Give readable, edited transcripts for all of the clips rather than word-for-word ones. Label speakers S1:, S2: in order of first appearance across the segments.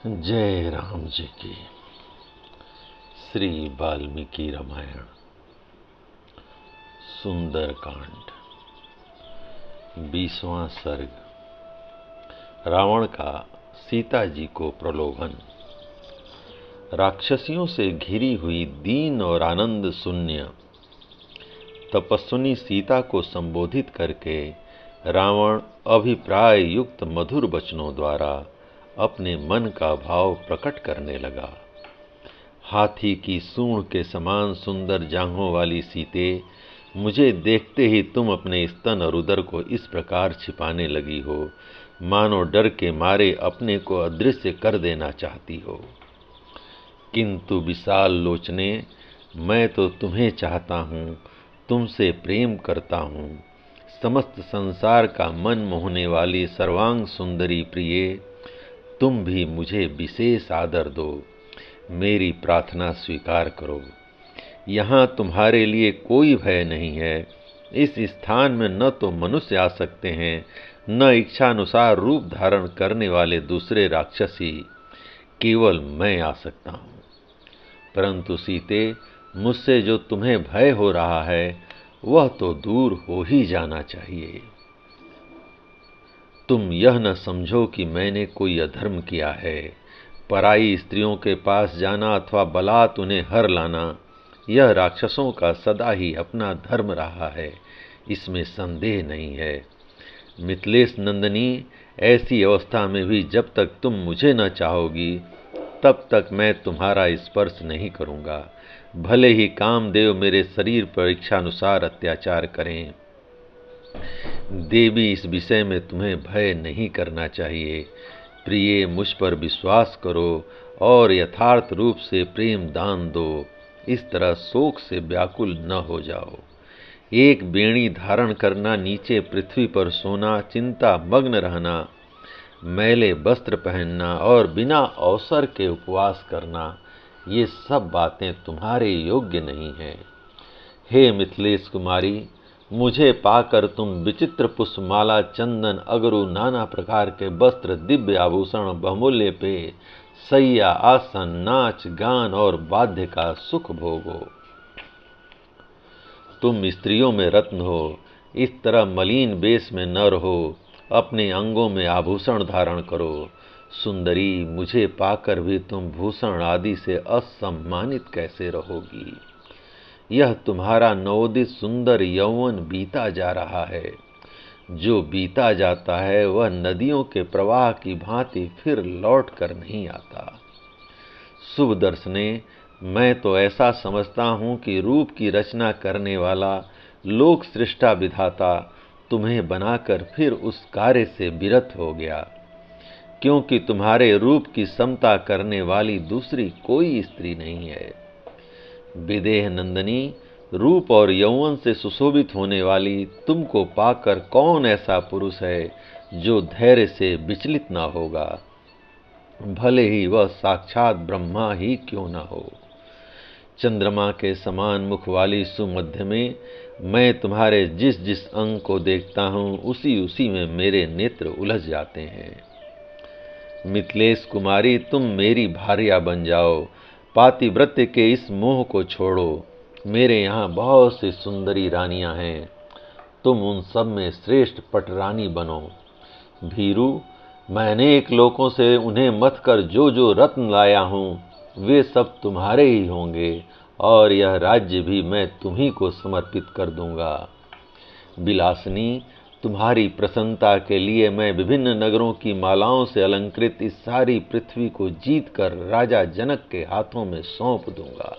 S1: जय राम जी की। श्री वाल्मीकि रामायण सुंदरकांड 20वां सर्ग। रावण का सीता जी को प्रलोभन। राक्षसियों से घिरी हुई दीन और आनंद शून्य तपस्विनी सीता को संबोधित करके रावण अभिप्राय युक्त मधुर वचनों द्वारा अपने मन का भाव प्रकट करने लगा। हाथी की सूंड के समान सुंदर जांघों वाली सीते, मुझे देखते ही तुम अपने स्तन और उदर को इस प्रकार छिपाने लगी हो, मानो डर के मारे अपने को अदृश्य कर देना चाहती हो। किंतु विशाल लोचने, मैं तो तुम्हें चाहता हूँ, तुमसे प्रेम करता हूँ। समस्त संसार का मन मोहने वाली सर्वांग सुंदरी प्रिये, तुम भी मुझे विशेष आदर दो, मेरी प्रार्थना स्वीकार करो। यहाँ तुम्हारे लिए कोई भय नहीं है। इस स्थान में न तो मनुष्य आ सकते हैं, न इच्छानुसार रूप धारण करने वाले दूसरे राक्षसी, केवल मैं आ सकता हूँ। परंतु सीते, मुझसे जो तुम्हें भय हो रहा है वह तो दूर हो ही जाना चाहिए। तुम यह न समझो कि मैंने कोई अधर्म किया है। पराई स्त्रियों के पास जाना अथवा बलात् उन्हें हर लाना, यह राक्षसों का सदा ही अपना धर्म रहा है, इसमें संदेह नहीं है। मिथिलेश नंदनी, ऐसी अवस्था में भी जब तक तुम मुझे न चाहोगी, तब तक मैं तुम्हारा स्पर्श नहीं करूँगा, भले ही कामदेव मेरे शरीर पर इच्छानुसार अत्याचार करें। देवी, इस विषय में तुम्हें भय नहीं करना चाहिए। प्रिय, मुझ पर विश्वास करो और यथार्थ रूप से प्रेम दान दो। इस तरह शोक से व्याकुल न हो जाओ। एक बेणी धारण करना, नीचे पृथ्वी पर सोना, चिंता मग्न रहना, मैले वस्त्र पहनना और बिना अवसर के उपवास करना, ये सब बातें तुम्हारे योग्य नहीं हैं। हे मिथिलेश कुमारी, मुझे पाकर तुम विचित्र पुष्पमाला, चंदन, अगरु, नाना प्रकार के वस्त्र, दिव्य आभूषण, बहुमूल्य पेय, सैया, आसन, नाच गान और वाद्य का सुख भोगो। तुम स्त्रियों में रत्न हो, इस तरह मलिन वेश में न रहो, अपने अंगों में आभूषण धारण करो। सुंदरी, मुझे पाकर भी तुम भूषण आदि से असम्मानित कैसे रहोगी? यह तुम्हारा नवोदित सुंदर यौवन बीता जा रहा है। जो बीता जाता है वह नदियों के प्रवाह की भांति फिर लौट कर नहीं आता। शुभ दर्शने, मैं तो ऐसा समझता हूँ कि रूप की रचना करने वाला लोक सृष्टा विधाता तुम्हें बनाकर फिर उस कार्य से विरत हो गया, क्योंकि तुम्हारे रूप की समता करने वाली दूसरी कोई स्त्री नहीं है। विदेह नंदनी, रूप और यौवन से सुशोभित होने वाली तुमको पाकर कौन ऐसा पुरुष है जो धैर्य से विचलित न होगा, भले ही वह साक्षात ब्रह्मा ही क्यों न हो। चंद्रमा के समान मुख वाली सुमध्य में मैं तुम्हारे जिस जिस अंग को देखता हूँ, उसी उसी में मेरे नेत्र उलझ जाते हैं। मिथिलेश कुमारी, तुम मेरी भार्या बन जाओ। पातिव्रत्य के इस मोह को छोड़ो। मेरे यहाँ बहुत सी सुंदरी रानियां हैं, तुम उन सब में श्रेष्ठ पटरानी बनो। भीरू, मैं अनेक लोकों से उन्हें मथ कर जो जो रत्न लाया हूँ, वे सब तुम्हारे ही होंगे, और यह राज्य भी मैं तुम्ही को समर्पित कर दूंगा। विलासिनी, तुम्हारी प्रसन्नता के लिए मैं विभिन्न नगरों की मालाओं से अलंकृत इस सारी पृथ्वी को जीतकर राजा जनक के हाथों में सौंप दूंगा।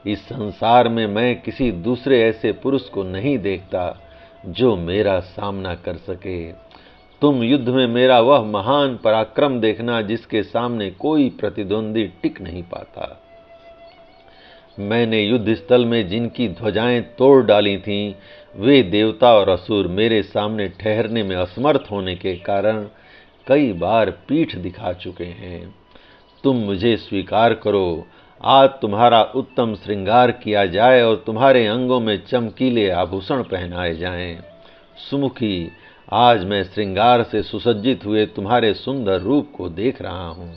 S1: इस संसार में मैं किसी दूसरे ऐसे पुरुष को नहीं देखता जो मेरा सामना कर सके। तुम युद्ध में मेरा वह महान पराक्रम देखना जिसके सामने कोई प्रतिद्वंदी टिक नहीं पाता। मैंने युद्ध स्थल में जिनकी ध्वजाएं तोड़ डाली थीं, वे देवता और असुर मेरे सामने ठहरने में असमर्थ होने के कारण कई बार पीठ दिखा चुके हैं। तुम मुझे स्वीकार करो, आज तुम्हारा उत्तम श्रृंगार किया जाए और तुम्हारे अंगों में चमकीले आभूषण पहनाए जाएं। सुमुखी, आज मैं श्रृंगार से सुसज्जित हुए तुम्हारे सुंदर रूप को देख रहा हूँ।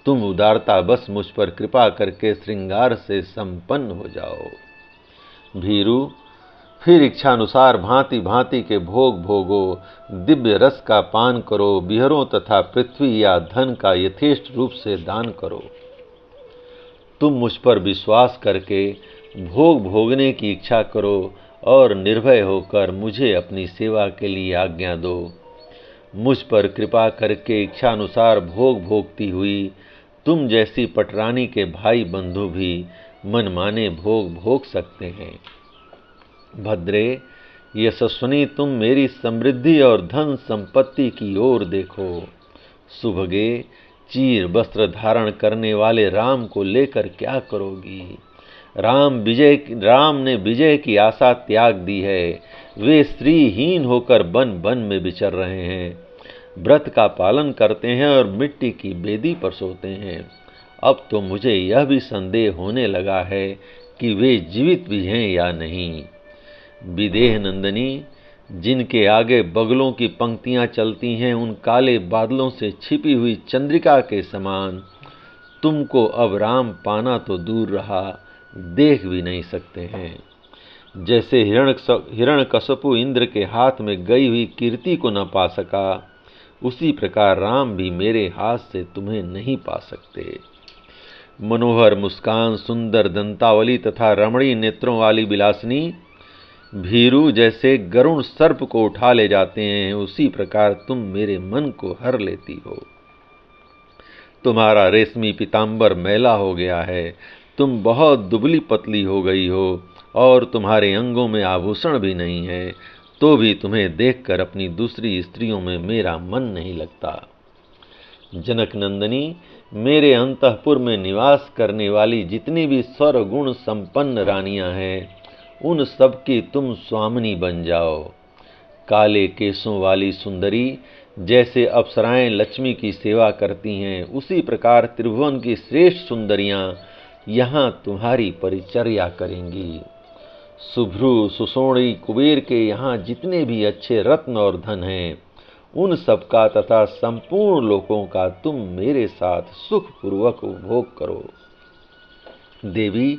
S1: तुम उदारता बस मुझ पर कृपा करके श्रृंगार से संपन्न हो जाओ। भीरु, फिर इच्छानुसार भांति भांति के भोग भोगो, दिव्य रस का पान करो, बिहरों तथा पृथ्वी या धन का यथेष्ट रूप से दान करो। तुम मुझ पर विश्वास करके भोग भोगने की इच्छा करो और निर्भय होकर मुझे अपनी सेवा के लिए आज्ञा दो। मुझ पर कृपा करके इच्छानुसार भोग भोगती हुई तुम जैसी पटरानी के भाई बंधु भी मनमाने भोग भोग सकते हैं। भद्रे, यशस्विनी, तुम मेरी समृद्धि और धन संपत्ति की ओर देखो। सुभगे, चीर वस्त्र धारण करने वाले राम को लेकर क्या करोगी? राम ने विजय की आशा त्याग दी है। वे स्त्रीहीन होकर वन वन में विचर रहे हैं, व्रत का पालन करते हैं और मिट्टी की बेदी पर सोते हैं। अब तो मुझे यह भी संदेह होने लगा है कि वे जीवित भी हैं या नहीं। विदेह नंदनी, जिनके आगे बगलों की पंक्तियां चलती हैं, उन काले बादलों से छिपी हुई चंद्रिका के समान तुमको अब राम पाना तो दूर रहा, देख भी नहीं सकते हैं। जैसे हिरण्यकश्यपु इंद्र के हाथ में गई हुई कीर्ति को न पा सका, उसी प्रकार राम भी मेरे हाथ से तुम्हें नहीं पा सकते। मनोहर मुस्कान, सुंदर दंतावली तथा रमणीय नेत्रों वाली विलासिनी, भीरु जैसे गरुण सर्प को उठा ले जाते हैं, उसी प्रकार तुम मेरे मन को हर लेती हो। तुम्हारा रेशमी पीतांबर मैला हो गया है, तुम बहुत दुबली पतली हो गई हो और तुम्हारे अंगों में आभूषण भी नहीं है, तो भी तुम्हें देखकर अपनी दूसरी स्त्रियों में मेरा मन नहीं लगता। जनक नंदनी, मेरे अंतःपुर में निवास करने वाली जितनी भी सर्वगुण संपन्न रानियां हैं, उन सब की तुम स्वामिनी बन जाओ। काले केसों वाली सुंदरी जैसे अप्सराएं लक्ष्मी की सेवा करती हैं, उसी प्रकार त्रिभुवन की श्रेष्ठ सुंदरियां यहाँ तुम्हारी परिचर्या करेंगी। शुभ्रू, सुसोणी, कुबेर के यहाँ जितने भी अच्छे रत्न और धन हैं, उन सबका तथा संपूर्ण लोकों का तुम मेरे साथ सुखपूर्वक उपभोग करो। देवी,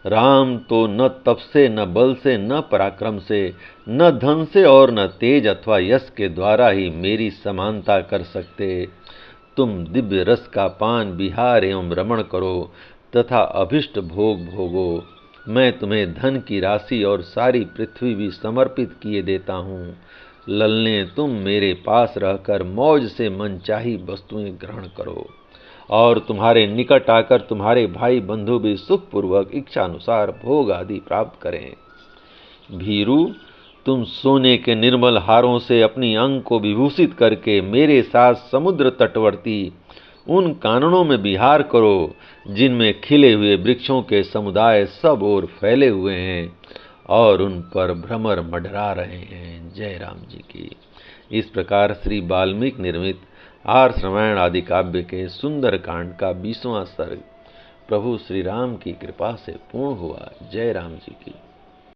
S1: राम तो न तप से, न बल से, न पराक्रम से, न धन से और न तेज अथवा यश के द्वारा ही मेरी समानता कर सकते। तुम दिव्य रस का पान, विहार एवं रमण करो तथा अभिष्ट भोग भोगो। मैं तुम्हें धन की राशि और सारी पृथ्वी भी समर्पित किए देता हूँ। ललने, तुम मेरे पास रहकर मौज से मनचाही वस्तुएं ग्रहण करो और तुम्हारे निकट आकर तुम्हारे भाई बंधु भी सुखपूर्वक इच्छानुसार भोग आदि प्राप्त करें। भीरु, तुम सोने के निर्मल हारों से अपनी अंग को विभूषित करके मेरे साथ समुद्र तटवर्ती उन काननों में विहार करो, जिनमें खिले हुए वृक्षों के समुदाय सब ओर फैले हुए हैं और उन पर भ्रमर मंडरा रहे हैं। जय राम जी की। इस प्रकार श्री वाल्मीकि निर्मित आर्ष रामायण आदि काव्य के सुंदर कांड का 20वां सर्ग प्रभु श्री राम की कृपा से पूर्ण हुआ। जय राम जी की।